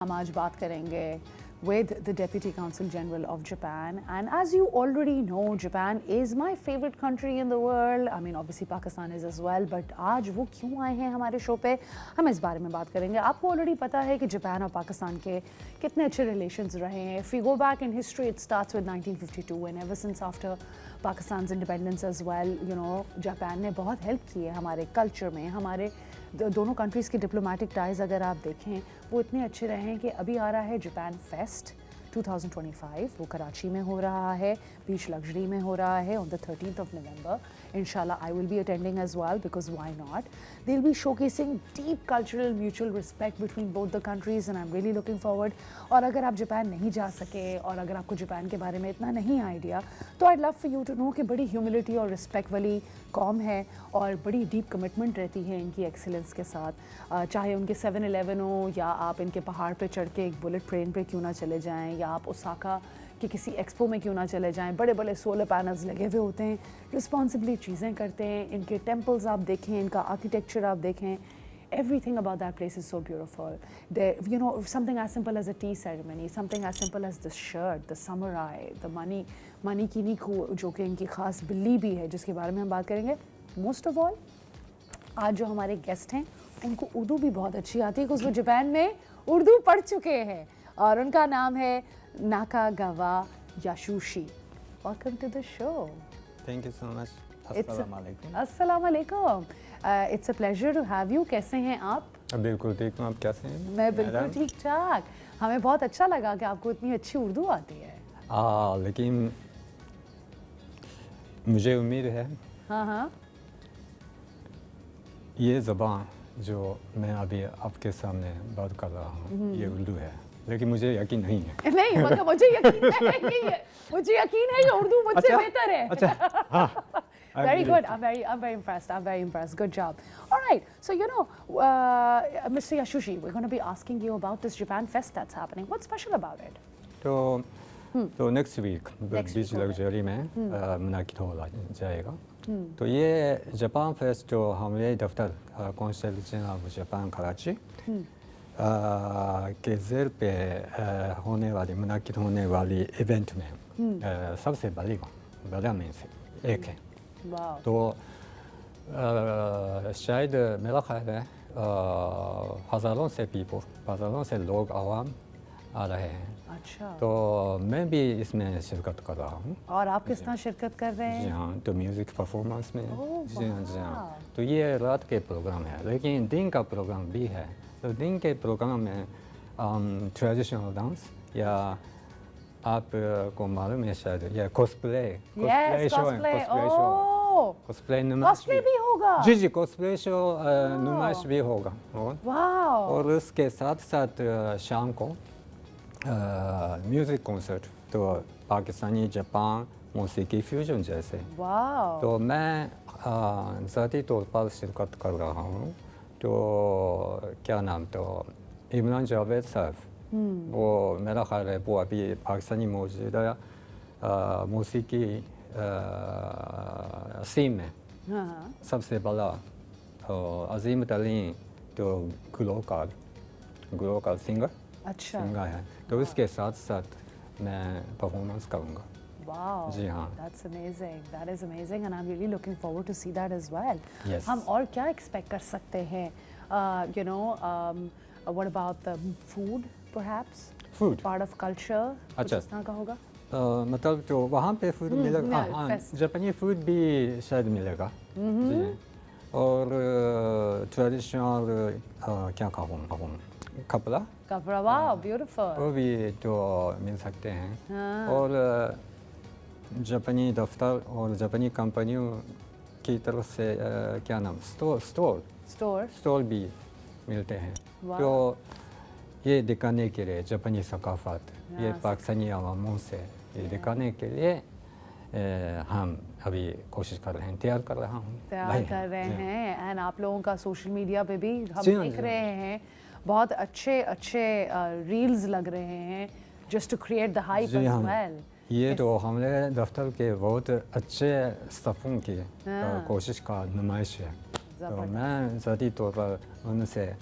ہم آج بات کریں گے with the Deputy Consul General of Japan, and as you already know, Japan is my favorite country in the world. I mean, obviously Pakistan is as well, but آج وہ کیوں آئے ہیں ہمارے شو پہ، ہم اس بارے میں بات کریں گے. آپ کو آلریڈی پتہ ہے کہ جاپان اور پاکستان کے کتنے اچھے ریلیشنز رہے ہیں. If we go back in history, it starts with 1952, and ever since after Pakistan's independence as well, you know, Japan نے بہت ہیلپ کی ہے ہمارے کلچر میں. ہمارے دونوں کنٹریز کے ڈپلومیٹک ٹائز اگر آپ دیکھیں وہ اتنے اچھے رہے ہیں کہ ابھی آ رہا ہے جاپان فیسٹ 2025. وہ کراچی میں ہو رہا ہے، بیچ لگژری میں ہو رہا ہے on the 13th of November. Inshallah, I will be attending as well because why not? They'll be showcasing deep cultural mutual respect between both the countries and I'm really looking forward. اور اگر آپ Japan نہیں جا سکے اور اگر آپ کو جاپان کے بارے میں اتنا نہیں آئیڈیا تو I'd love for you to know کہ بڑی ہیوملٹی اور رسپیکٹ والی قوم ہے اور بڑی ڈیپ کمٹمنٹ رہتی ہے ان کی ایکسیلنس کے ساتھ. چاہے ان کے 7-11 ہو یا آپ ان کے پہاڑ پہ چڑھ کے ایک بلٹ ٹرین پہ کیوں نہ چلے جائیں یا آپ اوساکا کہ کسی ایکسپو میں کیوں نہ چلے جائیں. بڑے بڑے سولر پینلز لگے ہوئے ہوتے ہیں، رسپانسبلی چیزیں کرتے ہیں. ان کے ٹیمپلز آپ دیکھیں، ان کا آرکیٹیکچر آپ دیکھیں. Everything about that place is so beautiful. There, you know, something as simple as a tea ceremony, something as simple as the shirt, the samurai, the mani kiniko, جو کہ ان کی خاص بلی بھی ہے جس کے بارے میں ہم بات کریں گے. Most of all, آج جو ہمارے گیسٹ ہیں ان کو اردو بھی بہت اچھی آتی ہے کیونکہ وہ جاپان میں اردو پڑھ چکے ہیں اور ان کا نام ہے ناکاگاوا یاشوشی. Welcome to the show. Thank you so much. السلام علیکم. السلام علیکم. It's a pleasure to have you. کیسے ہیں آپ؟ بالکل ٹھیک ہوں، آپ کیسے ہیں؟ میں بالکل ٹھیک ٹھاک. ہمیں بہت اچھا لگا کہ آپ کو اتنی اچھی اردو آتی ہے. لیکن مجھے امید ہے ہاں یہ زبان جو میں ابھی آپ کے سامنے بات کر رہا ہوں یہ اردو ہے، لیکن مجھے یقین نہیں ہے. نہیں مگر مجھے یقین ہے، مجھے یقین ہے کہ اردو مجھ سے بہتر ہے. اچھا. Very good. I'm very impressed. I'm very impressed. Good job. All right. So, you know, Mr. Yashushi, we're going to be asking you about this Japan Fest that's happening. What's special about it? تو next week بیچ luxury میں منعقد ہو جائے گا. تو یہ Japan fest جو ہمارے دفتر council general of Japan Karachi کے زیر پہ منعقد ہونے والی ایونٹ میں سب سے بڑا میں سے ایک ہے. تو شاید میرا خیال ہے ہزاروں سے لوگ عوام آ رہے ہیں. اچھا. تو میں بھی اس میں شرکت کر رہا ہوں. اور آپ کس طرح شرکت کر رہے ہیں؟ جی ہاں، تو میوزک پرفارمنس میں. جی ہاں. تو یہ رات کے پروگرام ہے لیکن دن کا پروگرام بھی ہے. تو دن کے پروگرام میں ٹریڈیشنل ڈانس یا آپ کو معلوم ہے شاید یہ کاسپلے بھی ہوگا. جی کاسپلے شو نمائش بھی ہوگا. اور اس کے ساتھ ساتھ شام کو میوزک کنسرٹ تو پاکستانی جاپان موسیقی فیوژن جیسے. تو میں ذاتی طور پر شرکت کر رہا ہوں. تو کیا نام تو عمران جاوید صاحب وہ میرا خیال ہے وہ ابھی پاکستانی موجودہ موسیقی سین میں سب سے بڑا عظیم ترین تو گلوکار سنگر ہے. تو اس کے ساتھ ساتھ میں پرفارمنس کروں گا. Wow. جی ہاں. That's amazing. That is amazing and I'm really looking forward to see that as well. Yes. ہم اور کیا ایکسپیکٹ کر سکتے ہیں؟ You know, what about the food perhaps? Food. Part of culture. اچھا. کس طرح کا ہوگا؟ مطلب تو وہاں پہ فوڈ ملے گا. ہاں جاپانی فوڈ بھی شاید ملے گا. جی. اور ٹریڈیشنل کیا کہوں کپڑا واو بیوٹیفل وہ بھی تو مل سکتے ہیں. اور جاپانی دفتر اور جاپانی کمپنیوں کی طرف سے کیا نام اسٹور بھی ملتے ہیں. تو یہ دکھانے کے لیے جاپانی ثقافت یہ پاکستانی عواموں سے یہ دکھانے کے لیے ہم ابھی کوشش کر رہے ہیں، تیار کر رہے ہیں. اینڈ آپ لوگوں کا سوشل میڈیا پہ بھی ہم دیکھ رہے ہیں بہت اچھے ریلز لگ رہے ہیں just to create the hype as well. یہ تو ہمارے دفتر کے بہت اچھے اسٹافوں کی کوشش کا نمائش ہے. تو میں ذاتی طور پر ان سے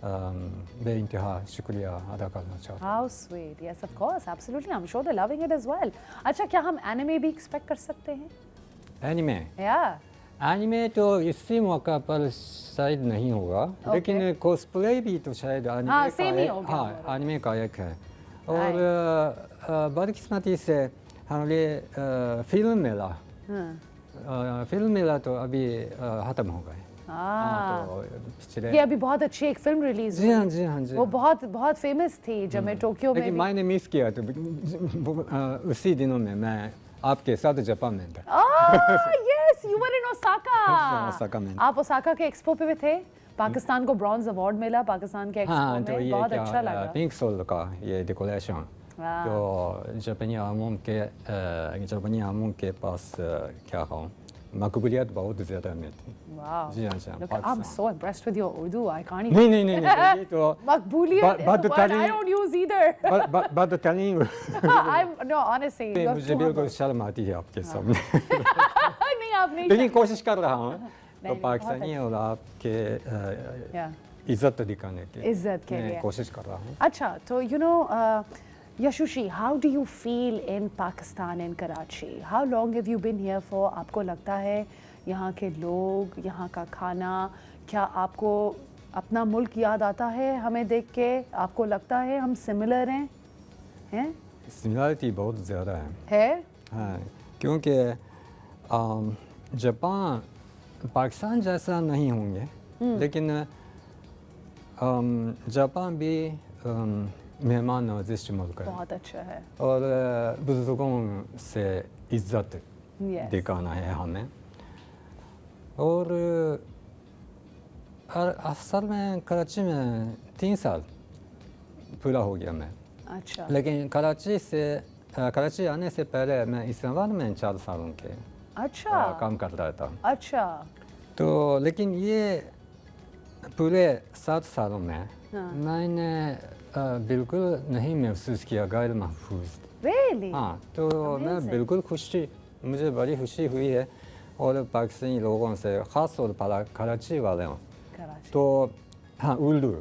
بے انتہا شکریہ ادا کرنا چاہتا ہوں. How sweet. Yes, of course. Absolutely. I'm sure they're loving it as well. اچھا کیا ہم اینیمے بھی ایکسپیکٹ کر سکتے ہیں؟ Anime Yeah. اینیمے تو اسی موقع پر شاید نہیں ہوگا لیکن کاسپلے بھی تو شاید ہاں سیم ہی ہوگا. ہاں اینیمے کا ایک ہے. اور بدقسمتی سے ہمارے فلم میلہ تو ابھی ختم ہو گئے. تو پچھلے یہ ابھی بہت اچھی ایک فلم ریلیز جی ہاں جی ہاں جی وہ بہت فیمس تھی جب میں ٹوکیو میں. لیکن میں نے مس کیا تو اسی دنوں میں آپ کے ساتھ جاپان میں تھا. Yes you were in Osaka میں. آپ اوساکا کے ایکسپو پہ تھے. پاکستان کو برونز ایوارڈ ملا پاکستان کے ایکسپو میں. بہت اچھا لگا. پنک سول کا یہ ڈیکوریشن تو جاپانی عوام کے پاس کیا کہوں مقبولیت بہت زیادہ میں تھی. Wow. جی ہاں جی Look, I'm so impressed with your Urdu. I can't نہیں even. نہیں تو مقبولیت is a word I don't use either. بدترین No, honestly. you have مجھے too بالکل much. شرم آتی ہے آپ کے سامنے. نہیں آپ نہیں. لیکن کوشش کر رہا ہوں تو نہیں، پاکستانی اور آپ کے Yeah. عزت دکھانے کی عزت کے میں لیے. کوشش کر رہا ہوں. اچھا تو Yashushi, how do you feel in Pakistan in Karachi? How long have you been here for? آپ کو لگتا ہے یہاں کے لوگ یہاں کا کھانا کیا آپ کو اپنا ملک یاد آتا ہے ہمیں دیکھ کے؟ آپ کو لگتا ہے ہم سملر ہیں؟ سملیرٹی بہت زیادہ ہے. ہاں کیونکہ جاپان پاکستان جیسا نہیں ہوں گے لیکن جاپان بھی مہمان نوازش ملک ہے. بہت اچھا ہے. اور بزرگوں سے عزت دکھانا ہے ہمیں. اور اصل میں کراچی میں 3 سال پورا ہو گیا میں. اچھا. لیکن کراچی آنے سے پہلے میں اسلام آباد میں 4 سالوں کے اچھا کام کر رہا تھا. اچھا. تو لیکن یہ پورے 7 سالوں میں میں نے بالکل نہیں محسوس کیا غیر محفوظ. Really? ہاں تو میں بالکل مجھے بڑی خوشی ہوئی ہے. اور پاکستانی لوگوں سے خاص طور پر کراچی والے ہوں تو ہاں اردو.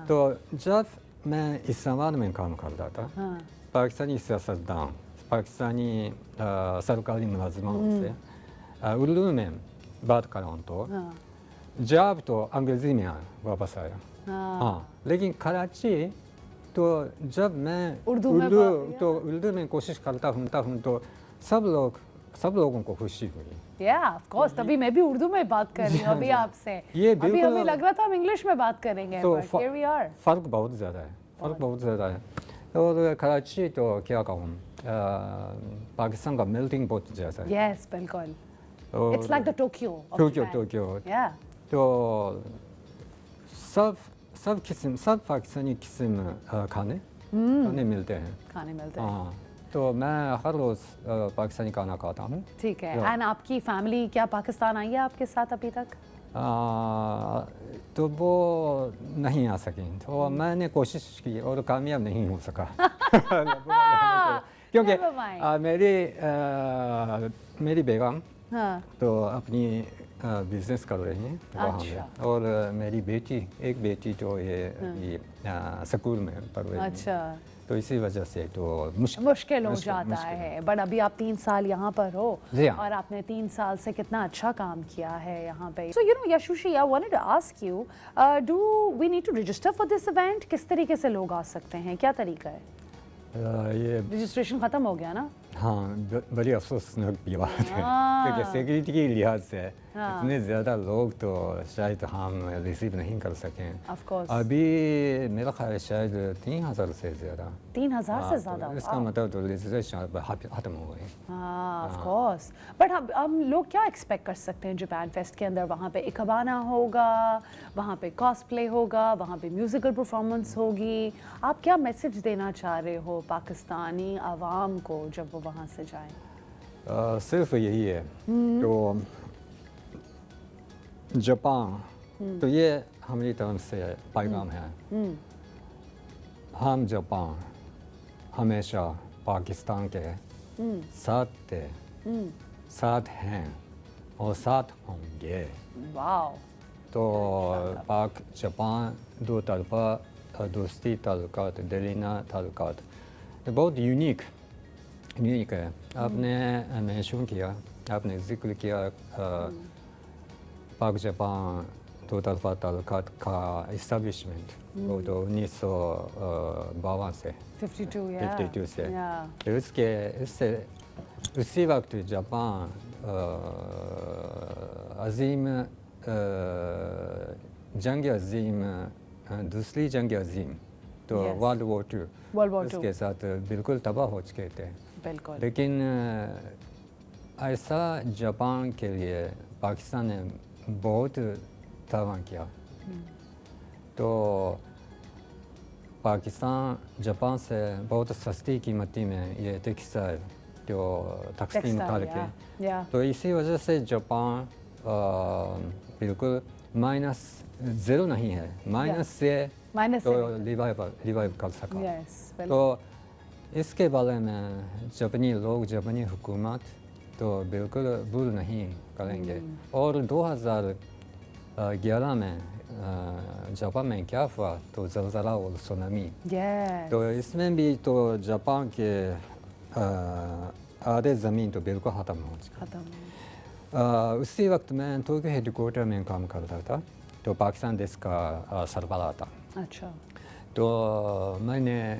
تو جب میں اسلام آباد میں کام کرتا تھا پاکستانی سیاستدان پاکستانی سرکاری ملازموں سے اردو میں بات کروں تو جاب تو انگریزی میں واپس آیا. ہاں لیکن کراچی تو جب میں اردو میں کوشش کرتا ہوں تو سب لوگوں کو خوشی ہوئی. Yeah, of course. تبھی میں بھی اردو میں بات کر رہی ہوں ابھی آپ سے. ابھی ہمیں لگ رہا تھا ہم انگلش میں بات کریں گے. But here we are. فرق بہت زیادہ ہے. اور کراچی تو کیا کہوں پاکستان کا میلٹنگ پوٹ جیسا ہے. Yes, بالکل. It's like the Tokyo of Japan. Tokyo. Yeah. تو سب پاکستانی قسم کھانے ملتے ہیں. ہاں تو میں ہر روز پاکستانی کھانا کھاتا ہوں. ٹھیک ہے. اینڈ آپ کی فیملی کیا پاکستان آئی ہے آپ کے ساتھ ابھی تک؟ تو وہ نہیں آ سکیں تو میں نے کوشش کی اور کامیاب نہیں ہو سکا. کیونکہ میری بیگم تو اپنی بزنس کر رہی ہیں وہاں میں اور میری ایک بیٹی تو یہ اسکول میں پڑھ رہی ہے. اچھا. تو اسی وجہ سے تو مشکل ہو جاتا ہے. بٹ ابھی آپ 3 سال یہاں پر ہو اور آپ نے 3 سال سے کتنا اچھا کام کیا ہے یہاں پہ. So Yashushi, I wanted to ask you, do we need to register for this event? کس طریقے سے لوگ آ سکتے ہیں؟ کیا طریقہ ہے؟ یہ رجسٹریشن ختم ہو گیا نا؟ ہاں بڑی افسوسناک بات ہے کیونکہ سیکورٹی کے لحاظ سے اتنے زیادہ لوگ تو شاید ہم ریسیو نہیں کر سکیں. ابھی میرا خیال ہے شاید 3000 سے زیادہ. 3000 سے زیادہ؟ اس کا مطلب تو رجسٹریشن ختم ہو گئی. ہاں آف کورس. بٹ ہم لوگ کیا ایکسپیکٹ کر سکتے ہیں جاپان فیسٹ کے اندر؟ وہاں پہ اکابانا ہوگا, وہاں پہ کاسپلے ہوگا, وہاں پہ میوزیکل پرفارمنس ہوگی. آپ کیا میسج دینا چاہ رہے ہو پاکستانی عوام کو جب وہ وہاں سے جائیں؟ صرف یہی ہے تو جاپان تو یہ ہماری طرف سے پیغام ہے. ہم جاپان ہمیشہ پاکستان کے ساتھ تھے, ساتھ ہیں اور ساتھ ہوں گے. واو, تو پاک جاپان دو طرفہ دوستی تعلقات، دلینا تعلقات بہت یونیک ہے. آپ نے مینشن کیا، آپ نے ذکر کیا پاک جاپان دو طرفہ تعلقات کا اسٹیبلشمنٹ وہ تو 1952 سے 52 سے. پھر اس سے اسی وقت جاپان عظیم جنگ عظیم دوسری جنگ عظیم تو ورلڈ وار ٹو اس کے ساتھ بالکل تباہ ہو چکے تھے. لیکن ایسا جاپان کے لیے پاکستان نے بہت تعاون کیا. تو پاکستان جاپان سے بہت سستی قیمتی میں یہ ٹیکسٹائل جو تقسیم کر کے تو اسی وجہ سے جاپان بالکل مائنس زیرو نہیں ہے، مائنس سے تو ریوائیو کر سکا. تو اس کے بارے میں جاپانی لوگ، جاپانی حکومت تو بالکل بھول نہیں کریں گے. اور 2011 میں جاپان میں کیا ہوا تو زلزلہ اور سونامی، تو اس میں بھی تو جاپان کے آدھے زمین تو بالکل ختم ہو چکا. اسی وقت میں ٹوکیو ہیڈ کوارٹر میں کام کرتا تھا تو پاکستان دیش کا سربراہ تھا. اچھا. تو میں نے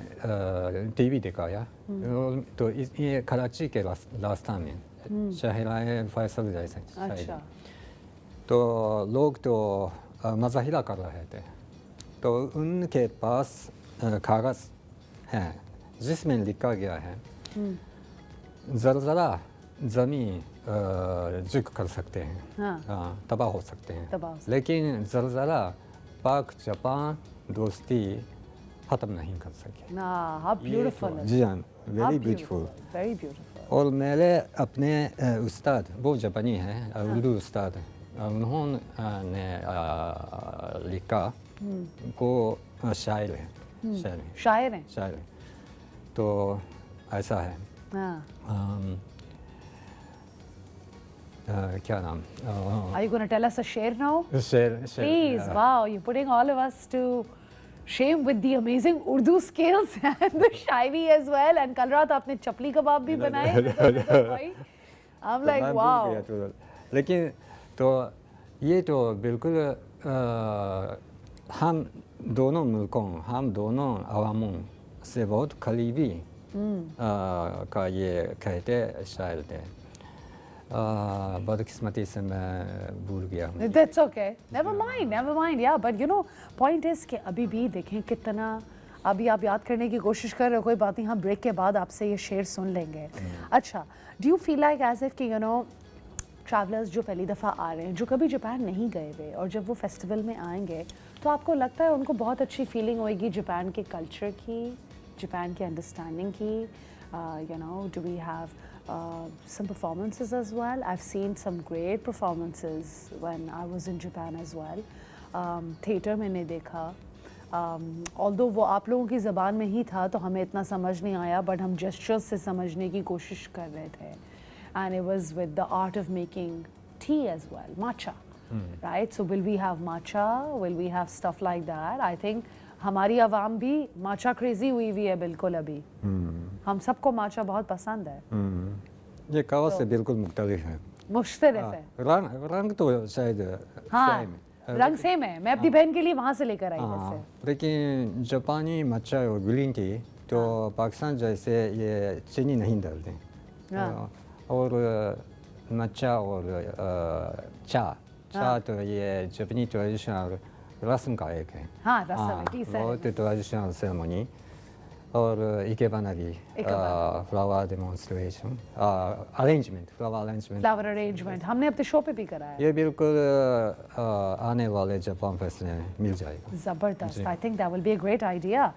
ٹی وی دکھایا تو یہ کراچی کے راستہ میں شاہراہ فیصل جیسے شاید تو لوگ تو مظاہرہ کر رہے تھے. تو ان کے پاس کاغذ ہیں جس میں لکھا گیا ہے زلزلہ زمین جھک کر سکتے ہیں، تباہ ہو سکتے ہیں، لیکن زلزلہ پاک جاپان دوستی ختم نہیں کر سکے. جی ہاں، ویری بیوٹیفل. اور میرے اپنے استاد وہ جاپانی ہیں، اردو استاد، انہوں نے لکھا وہ شاعر ہیں. تو ایسا ہے کیا نام Are you going to tell us a share now? شعر. Please, wow, you're putting all of us to shame with the amazing Urdu skills and the shairi as well. And kal raat aapne chapli kebab bhi banaye. I'm like, wow. لیکن تو یہ تو بالکل ہم دونوں ملکوں، ہم دونوں عواموں سے بہت قریبی کا یہ کہتے شاعر تھے. بدقسمتی سے میں بھول گیا. That's okay. Never mind. Yeah, but you know, point is کہ ابھی بھی دیکھیں کتنا ابھی آپ یاد کرنے کی کوشش کر رہے ہو. کوئی بات نہیں، ہم بریک کے بعد آپ سے یہ شعر سن لیں گے. اچھا، do you feel like as if کہ you know ٹریولرز جو پہلی دفعہ آ رہے ہیں، جو کبھی جاپان نہیں گئے ہوئے، اور جب وہ فیسٹیول میں آئیں گے تو آپ کو لگتا ہے ان کو بہت اچھی فیلنگ ہوئے گی جاپان کے کلچر کی، جاپان کی انڈرسٹینڈنگ کی. You know, do we have some performances as well? I've seen some great performances when I was in Japan as well. Theater میں نے دیکھا. although وہ آپ لوگوں کی زبان میں ہی تھا تو ہمیں اتنا سمجھ نہیں آیا، بٹ ہم جسچرز سے سمجھنے کی کوشش کر رہے تھے. And it was with the art of making tea as well, matcha, right? So will we have matcha? Will we have stuff like that? I think ہماری عوام بھی matcha crazy ہوئی ہے بالکل. ابھی ہم سب کو matcha بہت پسند ہے. یہ کہاں سے بالکل مختلف ہے، مختلف ہے. رنگ تو شاید رنگ سیم ہے. میں اپنی بہن کے لیے وہاں سے لے کر آئی. لیکن جاپانی مچا اور گرین ٹی تو پاکستان جیسے یہ چینی نہیں ڈالتے. اور مچا اور چا تو یہ جاپانی ٹریڈیشنل رسم کا ایک ہے. بہت ٹریڈیشنل سیرمونی. اور اکیبانا بھی فلاور ڈیمونسٹریشن فلاور ارینجمنٹ ہم نے اپنے شو پہ بھی کرایا. یہ بالکل آنے والے جاپان فیسٹ میں مل جائے گا. زبردست. I think that will be a great idea.